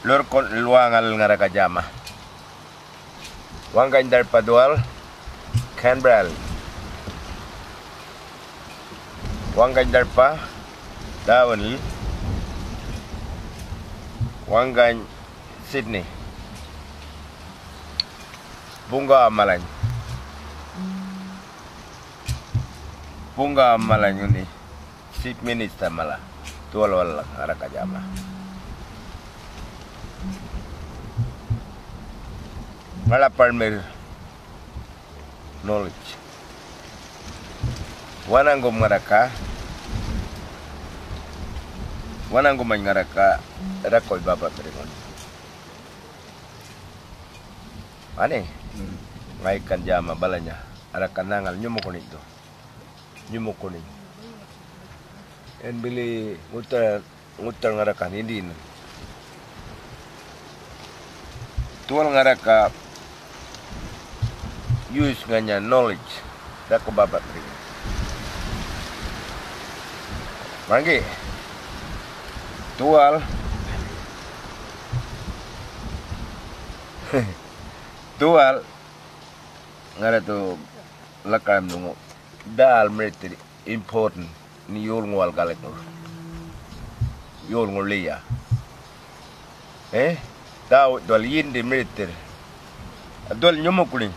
lor kon luangal ngaraka jama wanga indar padual Canberra wanga indar pa Darwin wanga Sydney bunga amalan ini chief minister malah tual wala ngaraka jama Mala primary knowledge. Wananggo maraka rakoy baba beringon. Ane, ngaikan jama balanya, arakan nangal nyumukunin itu, nyumukunin. En bili ngutar ngarakan indin. Tual ngaraka use nganya knowledge dak babat ring. Manggi tual tual ngara tu lakam nungu dal meriti important ni yul ngwal galek nur yul ngulia tahu dal yindi meriti dal nyumukuling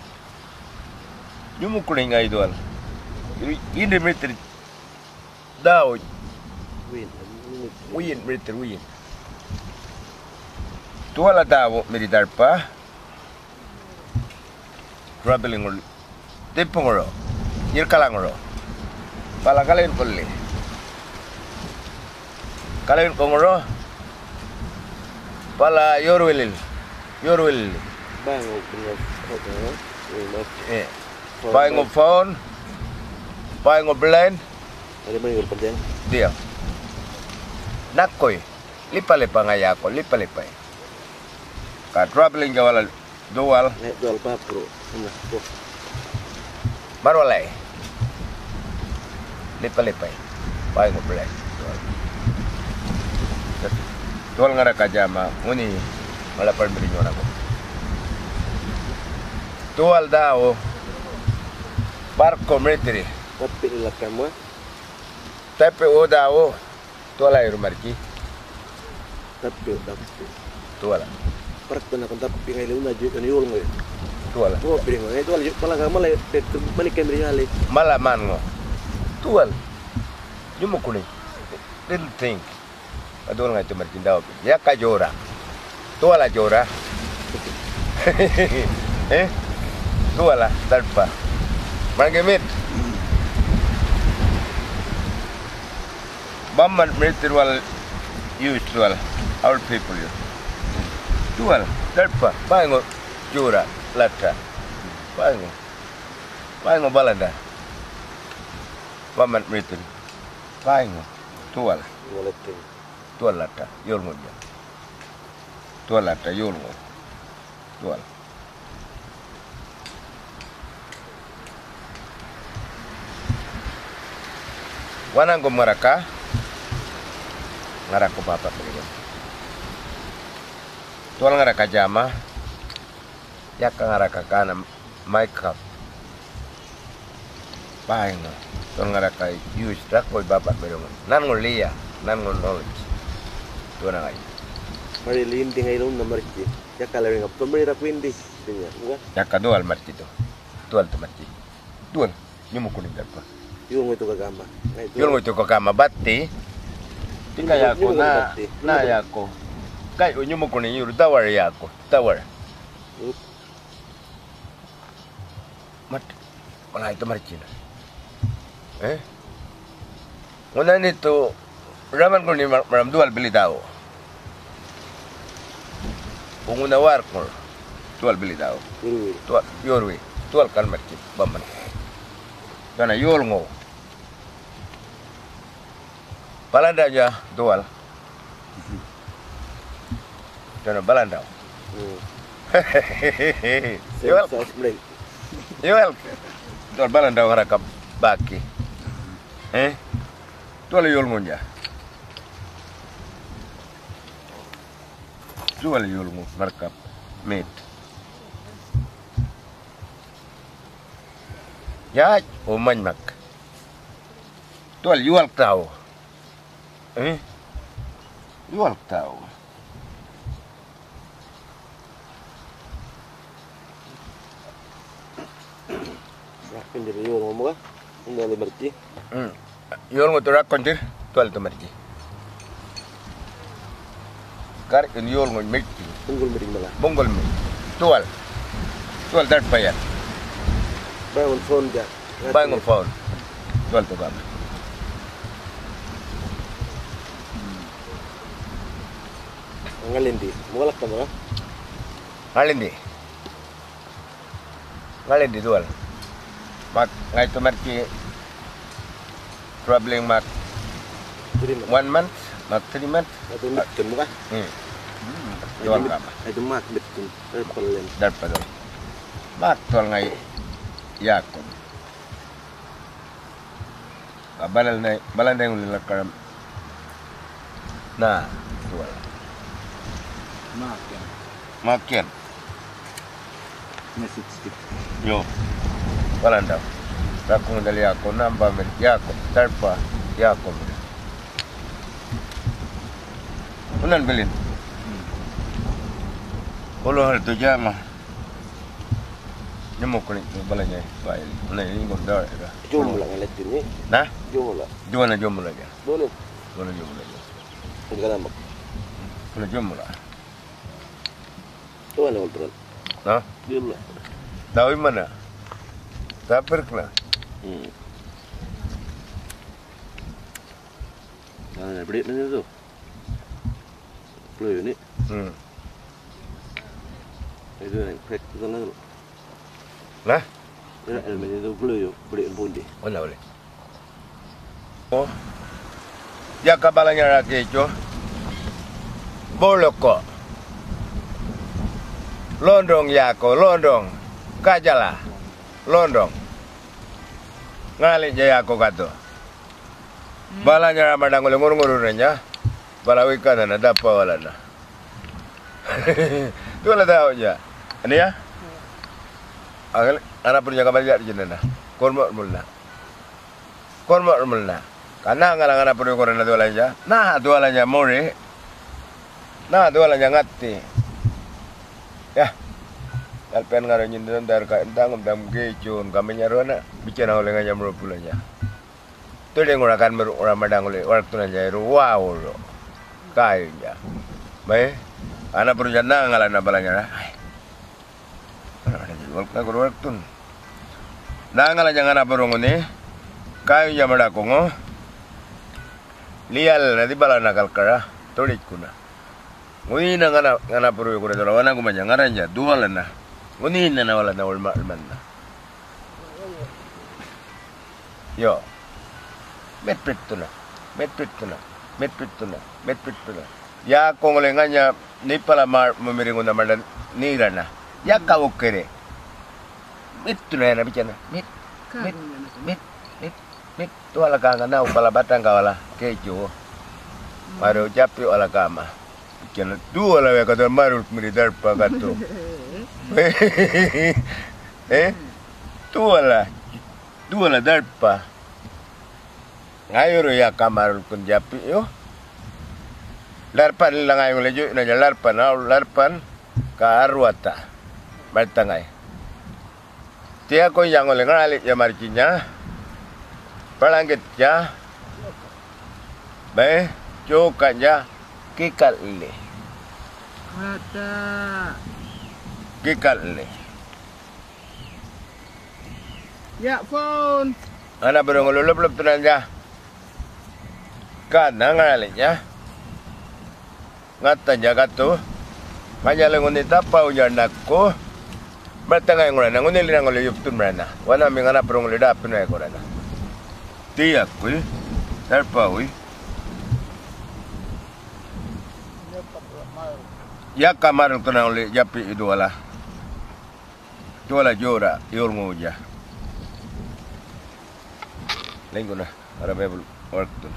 ay doal. Ini meter daw. Win meter win. Tuala daw militar pa. Traveling ul. Tipong ro. Nirkalang ro. Pala kalain puli. Kalain kong ro. Pala yorwil. Bango Buying a phone, buying a blend. Ada mana yang penting? Dia. Nakoy, lipa-lipa ngaya ako, lipa-lipa. Ka traveling jawala dual. Dual pa pro. Marwalay. Lipa-lipa. Buying a blend. Dual nga kajama, nguni malapar berinyon ako. Dual daw. Barco military. Tapi nila kamu. Tapi daw tuala iru marki. Tapi. Tuala. Parko na kung tapi ngayon na jud ani yul ngayon. Tuala. Oh, piring ngayon tuala pala kamu lay balik kami ali. Malaman ngo. Tual. Yumo kuning. Little thing. Adol nga ito marki daw. Ya ka jora. Tuala jora. Tuala talpa. Margemit. Bamman military wal use tual. Our people use. Tual. Talpa. Paingo jura lata. Paingo balanda. Bamman military. Paingo tual. Tual lata. Yolngo dia. Tual lata yolngo. Tual. Wananggo maraka ngarako bapak berikan. Tual ngaraka jama yaka ngaraka kana makeup paingo tual ngaraka use rakoy bapak berikan. Nan ngulia nan knowledge tual ngai mari lindi ngayon na marki yaka lawing up to mari rakwindi dinya nga yaka dual marki to tual to marki tual nyumukunin darpa yung ito kagama. Yung ito kagama bati. Tingka yako na yako. Kay unyo mo kunin yun tawar yako. Tawar. Mat. Wala ito marichin. Una nito raman ko ni maram dual bili tao. Kung unawar ko dual bili tao. Tual yorwi. Tual kan marichin. Baman. Kana yol ngo. Balanda aja dual. Kana balanda. Yol. Dual balanda ngara baki. Dual yol ngonja. Tuolla julmu markka meet. Ya, oman mak. Tuolla jual tau. Jual tau. Rakin dari yun mo ka? Hindi na liberty. Julmu tu rakkontir tuolla tumarji. Kar in julmu metti. Tunggul mo rin mala. Bonggol me. Tuolla. Tuolla tarpayan. Bangun phone dia. Bangun phone. Tuolla tu kama. Ngalindi. Mugalak ka mo ka? Ngalindi. Ngalindi tuolla. Mak ngai tumarji probably mak 3 months. 1 month, mak 3 months. Ito bitkin mo ka? Tuolla kama. Ito mak bitkin. Pero pala Darpa tuolla. Mak tuolla ngai yakon. Balal na yung lalakaram. Na, tuolla. Makian. message stick. Yo. Walang daw. Rakong dali ako, namba men, yako, tarpa, yako men. Unan bilin. Ulo hal tu jama. Nemo ko ni balanya bail. Unan ini kok dah. Jom lang alat yun eh. Nah, Jom lang. dua na jom lagi. Boleh. Dua na jom lagi. Hindi ka namak. Una jom lah. Tuwa na ultron. Nah, Jom lang. tahu mana? Tapir kena. Nah, beri mana tu? Pelui ni. Itu yang crack tu sana tu. Nah, Ini elemen itu pelui beri pun di. wala boleh. Oh. Ya kabalanya lagi itu. Boloko. Londong yako, londong. Kajala. Londong. Ngali jaya ako kato. Balanya ramadang uling ngurung nanya. Balawi ka na dapa wala na. Tu wala tao aja. Ani ya? Anak punya kabar jadi na. Kormo mulna. Kormo mulna. Karena ngalang anak punya korona tu wala aja. Nah, tu wala aja mori. Nah, tu wala aja ngati. Ya. Alpen ngaron nyindan dar ka endang dam gejun kami nyarona bicara oleh nganya merupulanya. Tu dia ngurakan ramadang oleh waktu nanya wow lo. Kaya. Baik. Anak perjalanan ngalan balanya. Ada jual ka waktu. Nangalan jangan apa rong ni. Kayu jamada kongo. Lial nanti bala nakal kara. Tolik kuna. Ngui na ngana puru ko dala wana ko manya ngaranja dual na. Nguni na wala na ulma man na. Yo. Metpit tu na. Ya kung nganya ni pala mamiringo na madan nira na. Ya kau kere. Itu na bicara. Mit. Tu ala kanga na pala batang kawala kejo. Maru japi ala kama. Bicara dua la kata marul militer pa kato. Dua la darpa. Ngayon ya kamar kun japi yo. Larpan lang ngayon lejo na larpan ka arwata. Martangay. Tiya ko yang oleh ngalit ya marcinya. Palangit ya. Bae, cokan ya kikal le. Ada. Kikal le. Ya phone. Ana berong lulub tunan ya. Kan ngalit ya. Ngata jaga tu. Kanya lengon ita pau janda ko. Bertengah ngorana ngoni linang oleh yuptun merana. Wana mingana perong leda penai korana. Dia kui. Terpaui. Ya kamar tunang oleh japi itu ala. Itu ala jora iul ngoja. Lengkuna. Arabe waktu.